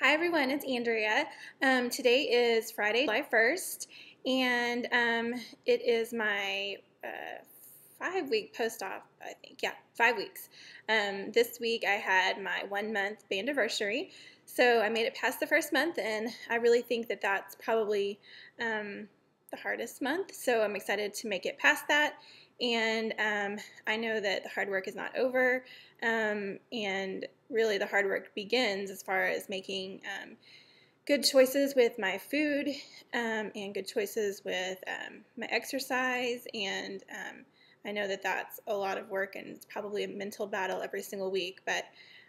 Hi everyone, it's Andrea. Today is Friday, July 1st, and it is my 5-week post-op, I think. Yeah, 5 weeks. This week I had my 1-month bandiversary, so I made it past the first month, and I really think that that's probably the hardest month, so I'm excited to make it past that. And I know that the hard work is not over, and really the hard work begins as far as making good choices with my food and good choices with my exercise. And I know that that's a lot of work and it's probably a mental battle every single week, but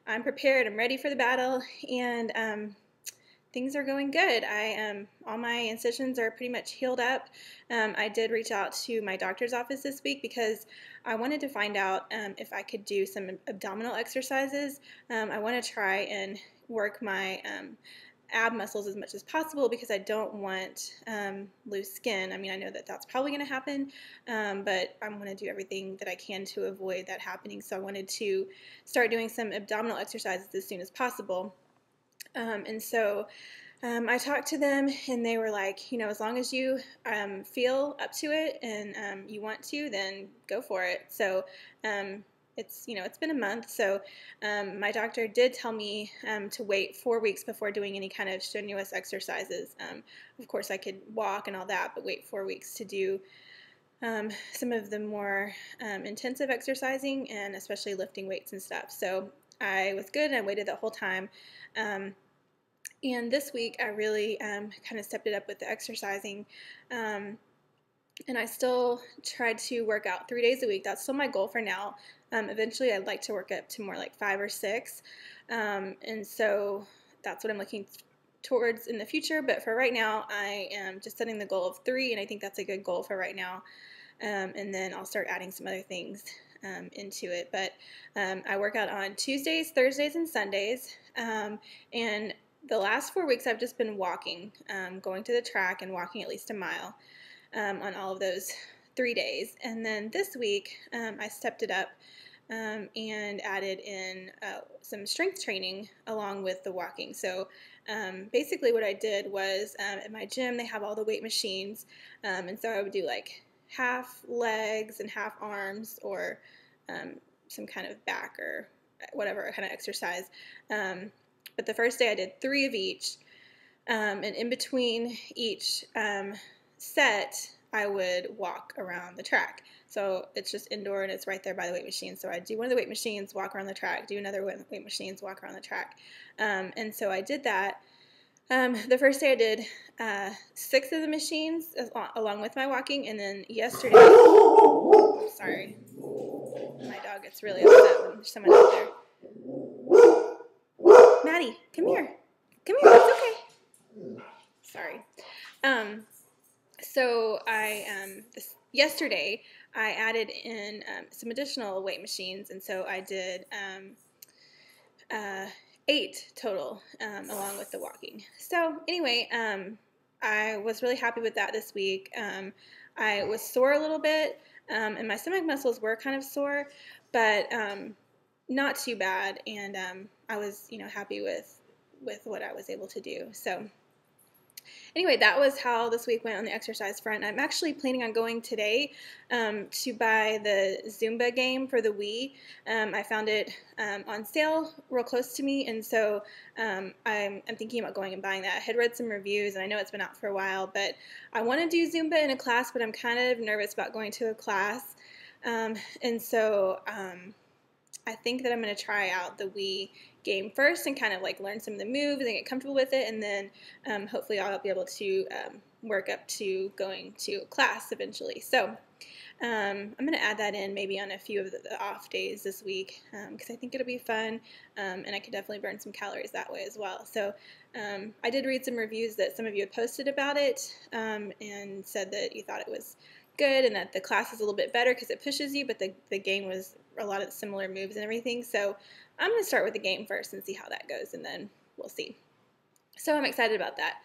I'm prepared, I'm ready for the battle, and things are going good. All my incisions are pretty much healed up. I did reach out to my doctor's office this week because I wanted to find out if I could do some abdominal exercises. I want to try and work my ab muscles as much as possible because I don't want loose skin. I mean, I know that that's probably going to happen, but I want to do everything that I can to avoid that happening. So I wanted to start doing some abdominal exercises as soon as possible. I talked to them, and they were like, as long as you feel up to it and you want to, then go for it. So it's been a month, so my doctor did tell me to wait 4 weeks before doing any kind of strenuous exercises. Of course, I could walk and all that, but wait 4 weeks to do some of the more intensive exercising and especially lifting weights and stuff. So I was good, and I waited the whole time. And this week I really kind of stepped it up with the exercising. And I still tried to work out 3 days a week. That's still my goal for now. Eventually I'd like to work up to more like 5 or 6. And so that's what I'm looking towards in the future. But for right now, I am just setting the goal of 3, and I think that's a good goal for right now. And then I'll start adding some other things into it. But I work out on Tuesdays, Thursdays, and Sundays. And the last 4 weeks I've just been walking, going to the track and walking at least a mile on all of those 3 days. And then this week I stepped it up and added in some strength training along with the walking. So basically what I did was at my gym they have all the weight machines, and so I would do like half legs and half arms, or some kind of back or whatever kind of exercise. But the first day I did 3 of each, and in between each set, I would walk around the track. So it's just indoor, and it's right there by the weight machine. So I'd do one of the weight machines, walk around the track, do another weight machines, walk around the track. And so I did that. The first day I did 6 of the machines along with my walking, and then yesterday, sorry, my dog gets really upset when there's someone out there. Maddie, come here. Come here, it's okay. Sorry. So yesterday I added in some additional weight machines, and so I did 8 total along with the walking. So anyway, I was really happy with that this week. I was sore a little bit, and my stomach muscles were kind of sore, but not too bad, and I was happy with what I was able to do. So anyway, that was how this week went on the exercise front. I'm actually planning on going today to buy the Zumba game for the Wii. I found it on sale real close to me, and so I'm thinking about going and buying that. I had read some reviews, and I know it's been out for a while, but I want to do Zumba in a class, but I'm kind of nervous about going to a class. And so I think that I'm going to try out the Wii game first and kind of like learn some of the moves and get comfortable with it, and then hopefully I'll be able to work up to going to class eventually. So I'm going to add that in maybe on a few of the off days this week because I think it'll be fun, and I could definitely burn some calories that way as well. So I did read some reviews that some of you had posted about it and said that you thought it was good and that the class is a little bit better because it pushes you, but the game was a lot of similar moves and everything. So I'm going to start with the game first and see how that goes, and then we'll see. So I'm excited about that.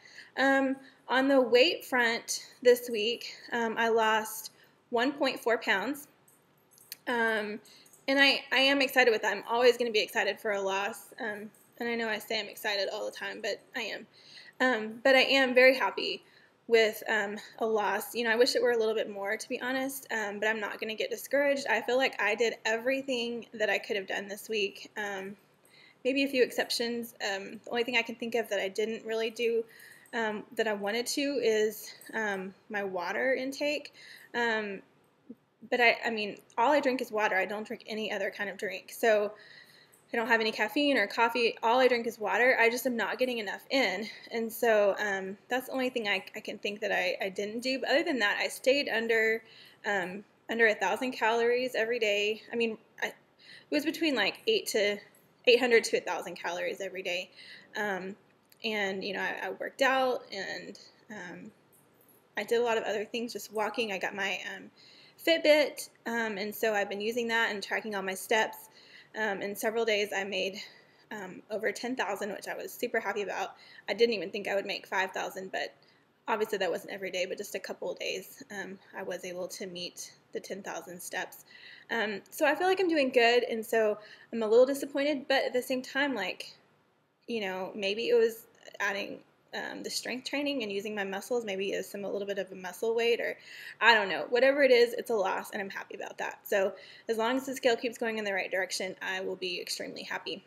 On the weight front this week, I lost 1.4 pounds. And I am excited with that. I'm always going to be excited for a loss. And I know I say I'm excited all the time, but I am. But I am very happy with a loss. I wish it were a little bit more, to be honest, but I'm not going to get discouraged. I feel like I did everything that I could have done this week. Maybe a few exceptions. The only thing I can think of that I didn't really do that I wanted to is my water intake. But I mean, all I drink is water. I don't drink any other kind of drink. So I don't have any caffeine or coffee. All I drink is water. I just am not getting enough in. And so that's the only thing I can think that I didn't do. But other than that, I stayed under 1,000 calories every day. I mean, it was between like 800 to 1,000 calories every day. And, I worked out, and I did a lot of other things, just walking. I got my Fitbit, and so I've been using that and tracking all my steps. In several days, I made over 10,000, which I was super happy about. I didn't even think I would make 5,000, but obviously that wasn't every day, but just a couple of days, I was able to meet the 10,000 steps. So I feel like I'm doing good, and so I'm a little disappointed, but at the same time, like, maybe it was adding the strength training and using my muscles. Maybe it's a little bit of a muscle weight, or I don't know. Whatever it is, it's a loss, and I'm happy about that. So as long as the scale keeps going in the right direction, I will be extremely happy.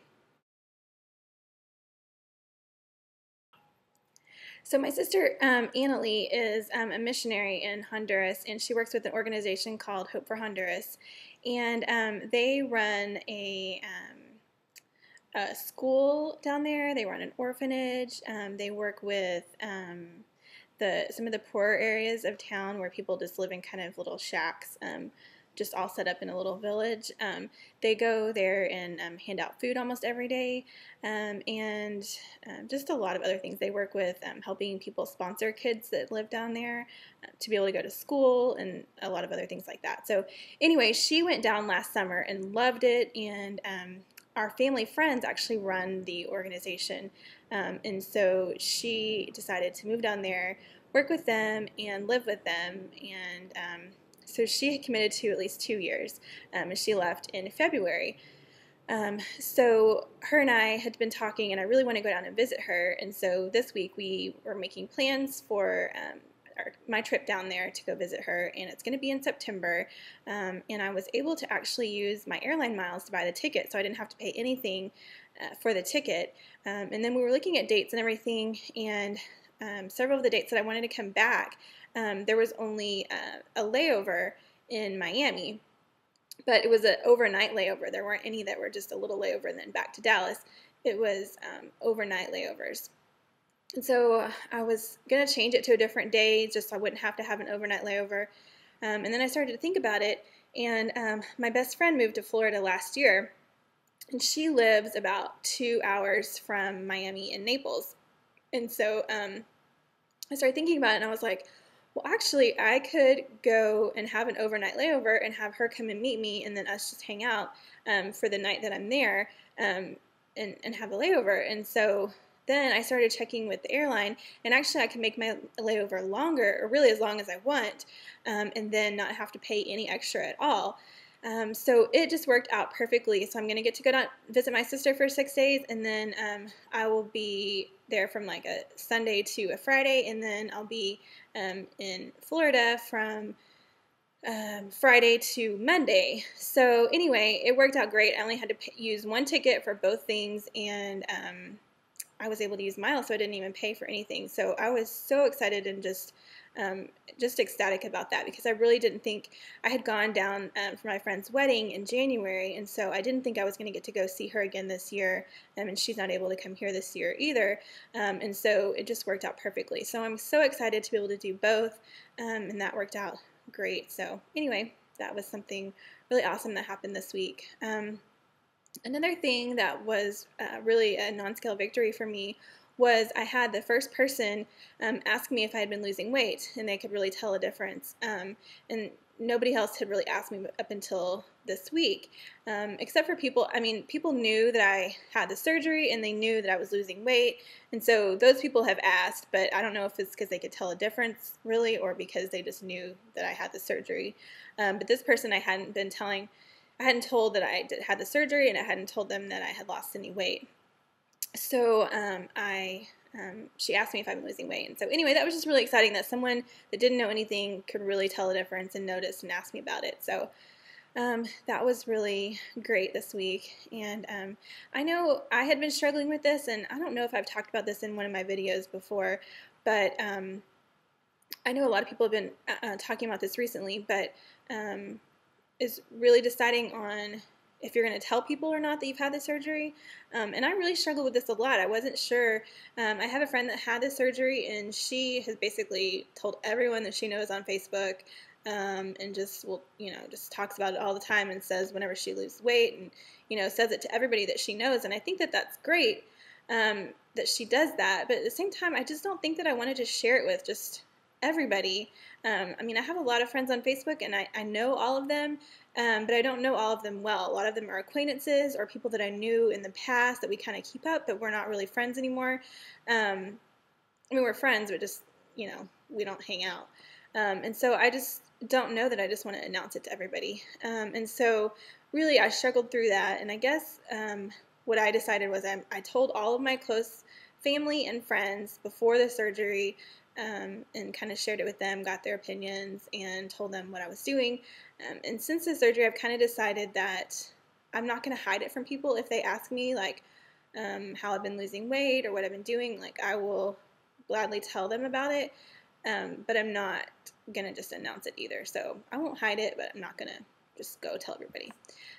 So my sister, Anna Lee, is a missionary in Honduras, and she works with an organization called Hope for Honduras. And they run a school down there. They run an orphanage. They work with some of the poorer areas of town where people just live in kind of little shacks, just all set up in a little village. They go there and hand out food almost every day, and just a lot of other things. They work with helping people sponsor kids that live down there to be able to go to school, and a lot of other things like that. So anyway, she went down last summer and loved it, and our family friends actually run the organization, and so she decided to move down there, work with them, and live with them, and so she had committed to at least 2 years, and she left in February. So her and I had been talking, and I really want to go down and visit her, and so this week we were making plans for my trip down there to go visit her, and it's going to be in September, and I was able to actually use my airline miles to buy the ticket, so I didn't have to pay anything for the ticket, and then we were looking at dates and everything, and several of the dates that I wanted to come back, there was only a layover in Miami, but it was an overnight layover. There weren't any that were just a little layover and then back to Dallas. It was overnight layovers. And so I was going to change it to a different day just so I wouldn't have to have an overnight layover. And then I started to think about it, and my best friend moved to Florida last year, and she lives about 2 hours from Miami and Naples. And so I started thinking about it, and I was like, well, actually, I could go and have an overnight layover and have her come and meet me, and then us just hang out for the night that I'm there, and have a layover. And so then I started checking with the airline, and actually I can make my layover longer, or really as long as I want, and then not have to pay any extra at all. So it just worked out perfectly. So I'm going to get to go down visit my sister for 6 days, and then I will be there from like a Sunday to a Friday, and then I'll be in Florida from Friday to Monday. So anyway, it worked out great. I only had to use one ticket for both things, and I was able to use miles, so I didn't even pay for anything. So I was so excited and just ecstatic about that, because I really didn't think I had gone down for my friend's wedding in January, and so I didn't think I was going to get to go see her again this year, and she's not able to come here this year either, and so it just worked out perfectly. So I'm so excited to be able to do both, and that worked out great. So anyway, that was something really awesome that happened this week. Another thing that was really a non-scale victory for me was I had the first person ask me if I had been losing weight, and they could really tell a difference. And nobody else had really asked me up until this week, except for people. I mean, people knew that I had the surgery, and they knew that I was losing weight, and so those people have asked, but I don't know if it's because they could tell a difference, really, or because they just knew that I had the surgery. But this person I hadn't told that I had the surgery, and I hadn't told them that I had lost any weight. So she asked me if I've been losing weight. And so anyway, that was just really exciting that someone that didn't know anything could really tell a difference and notice and ask me about it. So that was really great this week. And I know I had been struggling with this, and I don't know if I've talked about this in one of my videos before, but I know a lot of people have been talking about this recently, but is really deciding on if you're going to tell people or not that you've had the surgery. And I really struggled with this a lot. I wasn't sure. I have a friend that had the surgery, and she has basically told everyone that she knows on Facebook, and just just talks about it all the time and says whenever she loses weight, and says it to everybody that she knows. And I think that that's great, that she does that. But at the same time, I just don't think that I wanted to share it with just everybody. I mean, I have a lot of friends on Facebook, and I know all of them, but I don't know all of them well. A lot of them are acquaintances or people that I knew in the past that we kind of keep up, but we're not really friends anymore. I mean, we're friends, but just, we don't hang out. And so I just don't know that I just want to announce it to everybody. And so really I struggled through that. And I guess what I decided was I told all of my close family and friends before the surgery, and kind of shared it with them, got their opinions, and told them what I was doing. And since the surgery, I've kind of decided that I'm not going to hide it from people. If they ask me, like, how I've been losing weight or what I've been doing, like, I will gladly tell them about it, but I'm not going to just announce it either. So I won't hide it, but I'm not going to just go tell everybody.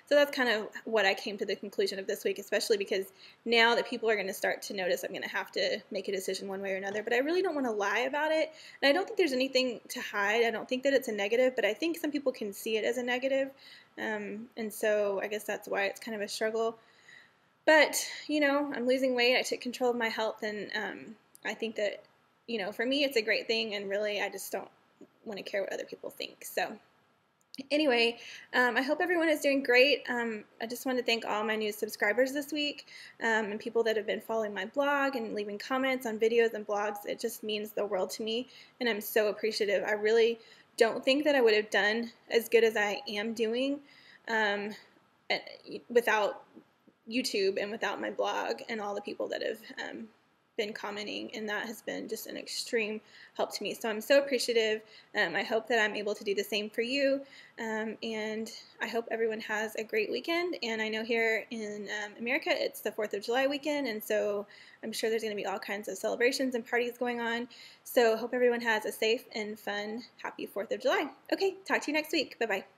So that's kind of what I came to the conclusion of this week, especially because now that people are going to start to notice, I'm going to have to make a decision one way or another. But I really don't want to lie about it. And I don't think there's anything to hide. I don't think that it's a negative, but I think some people can see it as a negative. And so I guess that's why it's kind of a struggle. But, I'm losing weight. I took control of my health, and I think that, for me, it's a great thing. And really, I just don't want to care what other people think. So anyway, I hope everyone is doing great. I just want to thank all my new subscribers this week, and people that have been following my blog and leaving comments on videos and blogs. It just means the world to me, and I'm so appreciative. I really don't think that I would have done as good as I am doing without YouTube and without my blog and all the people that have been commenting, and that has been just an extreme help to me. So I'm so appreciative. I hope that I'm able to do the same for you, and I hope everyone has a great weekend. And I know here in America it's the 4th of July weekend, and so I'm sure there's going to be all kinds of celebrations and parties going on. So hope everyone has a safe and fun, happy 4th of July. Okay, talk to you next week. Bye-bye.